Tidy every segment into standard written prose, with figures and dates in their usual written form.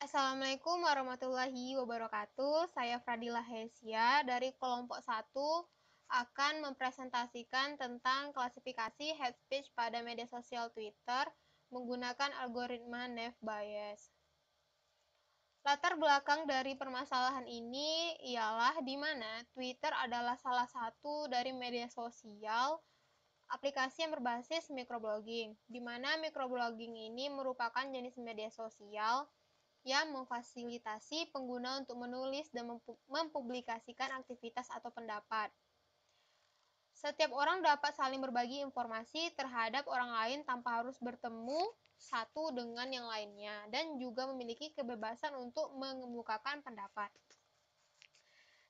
Assalamualaikum warahmatullahi wabarakatuh. Saya Fradila Hesia dari kelompok 1 akan mempresentasikan tentang klasifikasi hate speech pada media sosial Twitter menggunakan algoritma Naive Bayes. Latar belakang dari permasalahan ini ialah di mana Twitter adalah salah satu dari media sosial aplikasi yang berbasis microblogging, di mana microblogging ini merupakan jenis media sosial yang memfasilitasi pengguna untuk menulis dan mempublikasikan aktivitas atau pendapat. Setiap orang dapat saling berbagi informasi terhadap orang lain tanpa harus bertemu satu dengan yang lainnya, dan juga memiliki kebebasan untuk mengemukakan pendapat.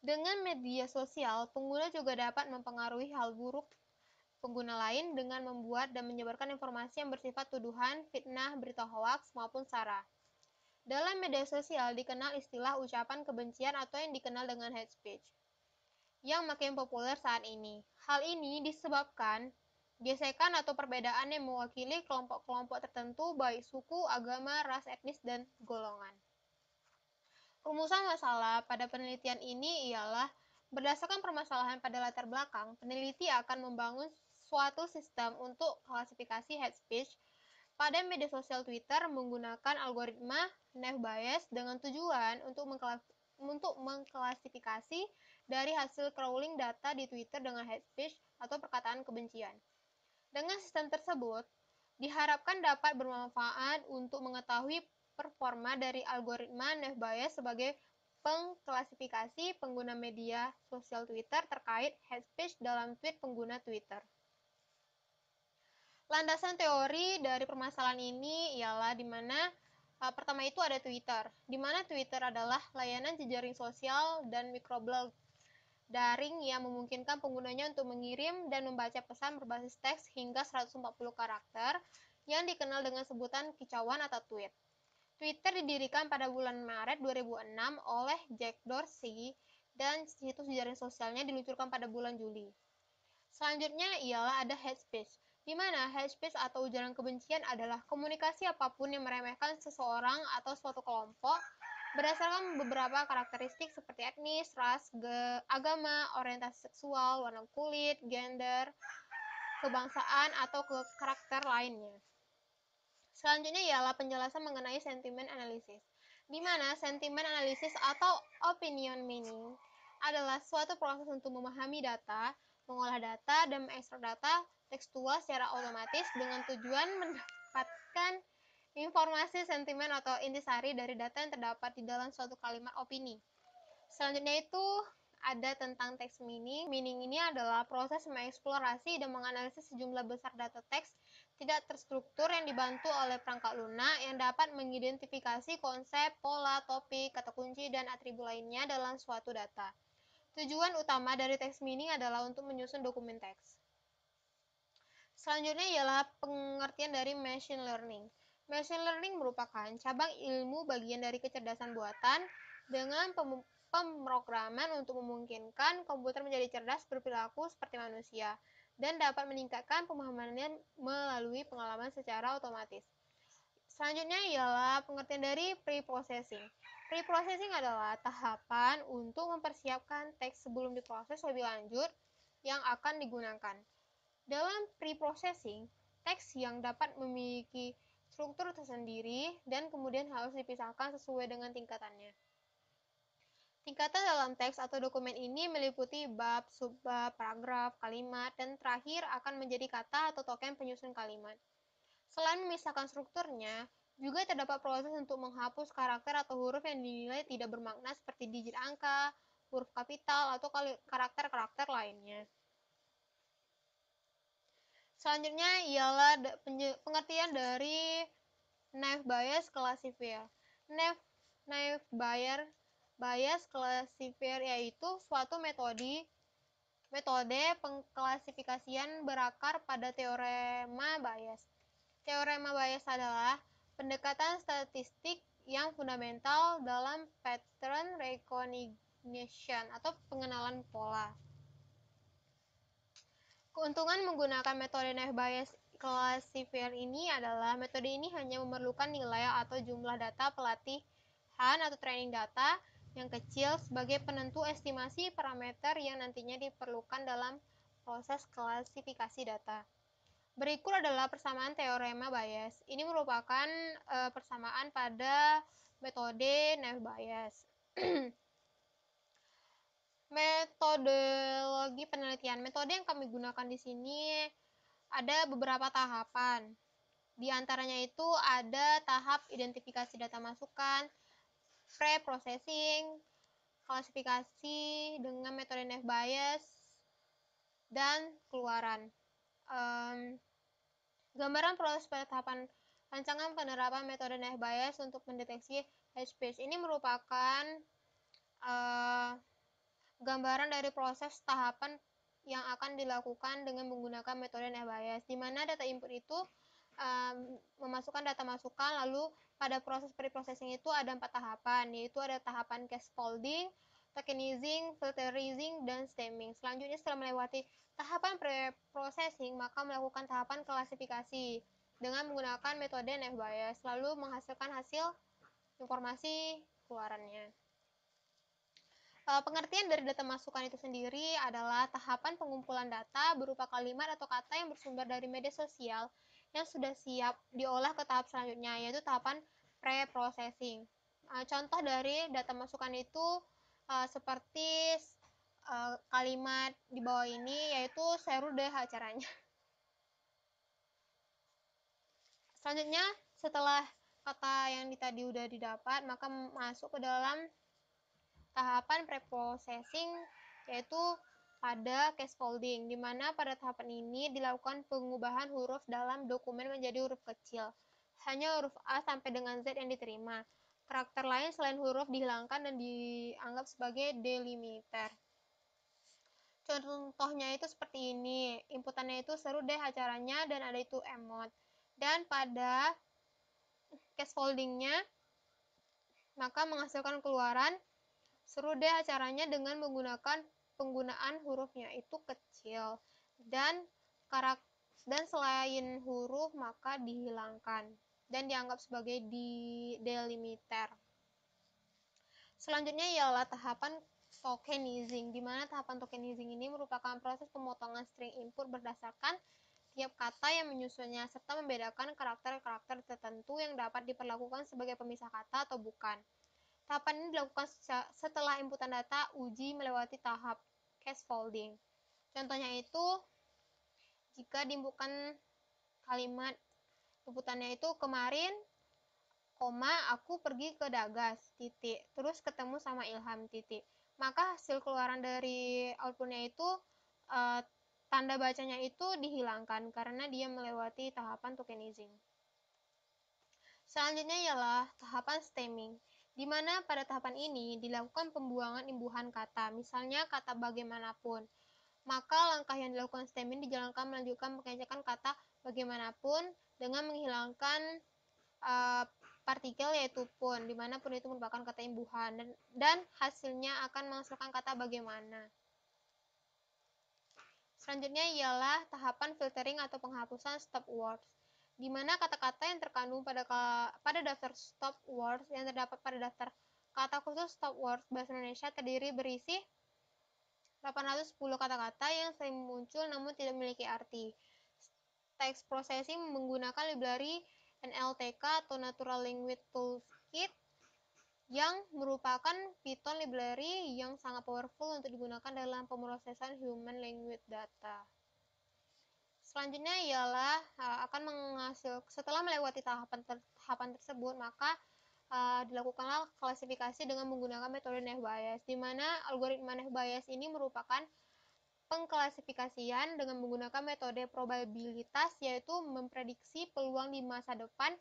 Dengan media sosial, pengguna juga dapat mempengaruhi hal buruk pengguna lain dengan membuat dan menyebarkan informasi yang bersifat tuduhan, fitnah, berita hoaks, maupun sara. Dalam media sosial dikenal istilah ucapan kebencian atau yang dikenal dengan hate speech, yang makin populer saat ini. Hal ini disebabkan gesekan atau perbedaan yang mewakili kelompok-kelompok tertentu baik suku, agama, ras, etnis, dan golongan. Rumusan masalah pada penelitian ini ialah berdasarkan permasalahan pada latar belakang, peneliti akan membangun suatu sistem untuk klasifikasi hate speech pada media sosial Twitter menggunakan algoritma Naive Bayes dengan tujuan untuk mengklasifikasi dari hasil crawling data di Twitter dengan hate speech atau perkataan kebencian. Dengan sistem tersebut, diharapkan dapat bermanfaat untuk mengetahui performa dari algoritma Naive Bayes sebagai pengklasifikasi pengguna media sosial Twitter terkait hate speech dalam tweet pengguna Twitter. Landasan teori dari permasalahan ini ialah di mana pertama itu ada Twitter, di mana Twitter adalah layanan jejaring sosial dan microblog daring yang memungkinkan penggunanya untuk mengirim dan membaca pesan berbasis teks hingga 140 karakter yang dikenal dengan sebutan kicauan atau tweet. Twitter didirikan pada bulan Maret 2006 oleh Jack Dorsey dan situs jejaring sosialnya diluncurkan pada bulan Juli. Selanjutnya ialah ada hate speech, di mana hate speech atau ujaran kebencian adalah komunikasi apapun yang meremehkan seseorang atau suatu kelompok berdasarkan beberapa karakteristik seperti etnis, ras, agama, orientasi seksual, warna kulit, gender, kebangsaan, atau karakter lainnya. Selanjutnya ialah penjelasan mengenai sentimen analisis, di mana sentimen analisis atau opinion meaning adalah suatu proses untuk memahami data, mengolah data, dan mengekstrak data tekstual secara otomatis dengan tujuan mendapatkan informasi sentimen atau intisari dari data yang terdapat di dalam suatu kalimat opini. Selanjutnya itu ada tentang text meaning. Meaning ini adalah proses mengeksplorasi dan menganalisis sejumlah besar data teks tidak terstruktur yang dibantu oleh perangkat lunak yang dapat mengidentifikasi konsep, pola, topik, kata kunci, dan atribut lainnya dalam suatu data. Tujuan utama dari text meaning adalah untuk menyusun dokumen teks. Selanjutnya ialah pengertian dari machine learning. Machine learning merupakan cabang ilmu bagian dari kecerdasan buatan dengan pemrograman untuk memungkinkan komputer menjadi cerdas berperilaku seperti manusia dan dapat meningkatkan pemahamannya melalui pengalaman secara otomatis. Selanjutnya ialah pengertian dari pre-processing. Pre-processing adalah tahapan untuk mempersiapkan teks sebelum diproses lebih lanjut yang akan digunakan. Dalam pre-processing, teks yang dapat memiliki struktur tersendiri dan kemudian harus dipisahkan sesuai dengan tingkatannya. Tingkatan dalam teks atau dokumen ini meliputi bab, subbab, paragraf, kalimat, dan terakhir akan menjadi kata atau token penyusun kalimat. Selain memisahkan strukturnya, juga terdapat proses untuk menghapus karakter atau huruf yang dinilai tidak bermakna seperti digit angka, huruf kapital, atau karakter-karakter lainnya. Selanjutnya ialah pengertian dari Naive Bayes Classifier. Naive Bayes Classifier yaitu suatu metode pengklasifikasian berakar pada teorema Bayes. Teorema Bayes adalah pendekatan statistik yang fundamental dalam pattern recognition atau pengenalan pola. Keuntungan menggunakan metode Naive Bayes Classifier ini adalah metode ini hanya memerlukan nilai atau jumlah data pelatih atau training data yang kecil sebagai penentu estimasi parameter yang nantinya diperlukan dalam proses klasifikasi data. Berikut adalah persamaan teorema Bayes. Ini merupakan persamaan pada metode Naive Bayes. Metodologi penelitian. Metode yang kami gunakan di sini ada beberapa tahapan. Di antaranya itu ada tahap identifikasi data masukan, pre-processing, klasifikasi dengan metode Naive Bayes, dan keluaran. Gambaran proses pada tahapan rancangan penerapan metode Naive Bayes untuk mendeteksi hate speech. Ini merupakan gambaran dari proses tahapan yang akan dilakukan dengan menggunakan metode Naive Bayes, di mana data input itu memasukkan data masukan, lalu pada proses pre-processing itu ada 4 tahapan, yaitu ada tahapan scaffolding, tokenizing, filterizing, dan stemming. Selanjutnya setelah melewati tahapan pre-processing, maka melakukan tahapan klasifikasi dengan menggunakan metode Naive Bayes, lalu menghasilkan hasil informasi keluarannya. Pengertian dari data masukan itu sendiri adalah tahapan pengumpulan data berupa kalimat atau kata yang bersumber dari media sosial yang sudah siap diolah ke tahap selanjutnya, yaitu tahapan pre-processing. Contoh dari data masukan itu seperti kalimat di bawah ini, yaitu seru deh acaranya. Selanjutnya, setelah kata yang tadi udah didapat, maka masuk ke dalam tahapan pre-processing, yaitu pada scaffolding, di mana pada tahapan ini dilakukan pengubahan huruf dalam dokumen menjadi huruf kecil. Hanya huruf A sampai dengan Z yang diterima. Karakter lain selain huruf dihilangkan dan dianggap sebagai delimiter. Contohnya itu seperti ini. Inputannya itu seru deh acaranya dan ada itu emot. Dan pada scaffoldingnya maka menghasilkan keluaran seru deh acaranya dengan menggunakan penggunaan hurufnya itu kecil dan selain huruf maka dihilangkan dan dianggap sebagai delimiter. Selanjutnya ialah tahapan tokenizing, di mana tahapan tokenizing ini merupakan proses pemotongan string input berdasarkan tiap kata yang menyusunnya serta membedakan karakter-karakter tertentu yang dapat diperlakukan sebagai pemisah kata atau bukan. Tahapan ini dilakukan setelah inputan data uji melewati tahap scaffolding. Contohnya itu, jika diinputkan kalimat inputannya itu kemarin, aku pergi ke Dagas, titik. Terus ketemu sama Ilham, titik. Maka hasil keluaran dari outputnya itu, tanda bacanya itu dihilangkan karena dia melewati tahapan tokenizing. Selanjutnya ialah tahapan stemming, di mana pada tahapan ini dilakukan pembuangan imbuhan kata, misalnya kata bagaimanapun. Maka langkah yang dilakukan stemming dijalankan melanjutkan pengecekan kata bagaimanapun dengan menghilangkan partikel yaitu pun, di mana pun itu merupakan kata imbuhan dan hasilnya akan menghasilkan kata bagaimana. Selanjutnya ialah tahapan filtering atau penghapusan stop words, di mana kata-kata yang terkandung pada daftar stop words yang terdapat pada daftar kata khusus stop words bahasa Indonesia berisi 810 kata-kata yang sering muncul namun tidak memiliki arti. Text processing menggunakan library NLTK atau Natural Language Toolkit yang merupakan Python library yang sangat powerful untuk digunakan dalam pemrosesan human language data. Selanjutnya ialah setelah melewati tahapan tersebut, maka dilakukanlah klasifikasi dengan menggunakan metode Naive Bayes, di mana algoritma Naive Bayes ini merupakan pengklasifikasian dengan menggunakan metode probabilitas, yaitu memprediksi peluang di masa depan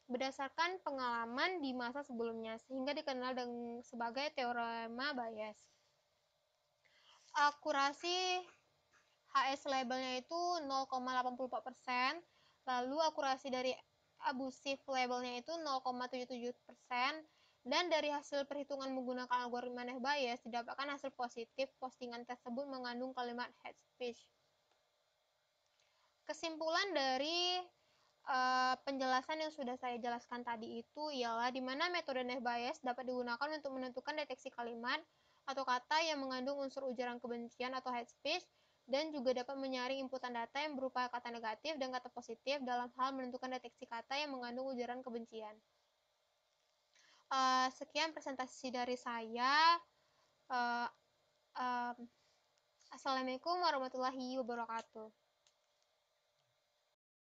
berdasarkan pengalaman di masa sebelumnya, sehingga dikenal sebagai teorema Bayes. Akurasi HS labelnya itu 0,84%, lalu akurasi dari abusive labelnya itu 0,77%, dan dari hasil perhitungan menggunakan algoritma Naive Bayes didapatkan hasil positif postingan tersebut mengandung kalimat hate speech. Kesimpulan dari Penjelasan yang sudah saya jelaskan tadi itu ialah di mana metode Naive Bayes dapat digunakan untuk menentukan deteksi kalimat atau kata yang mengandung unsur ujaran kebencian atau hate speech, dan juga dapat menyaring inputan data yang berupa kata negatif dan kata positif dalam hal menentukan deteksi kata yang mengandung ujaran kebencian. Sekian presentasi dari saya. Assalamualaikum warahmatullahi wabarakatuh.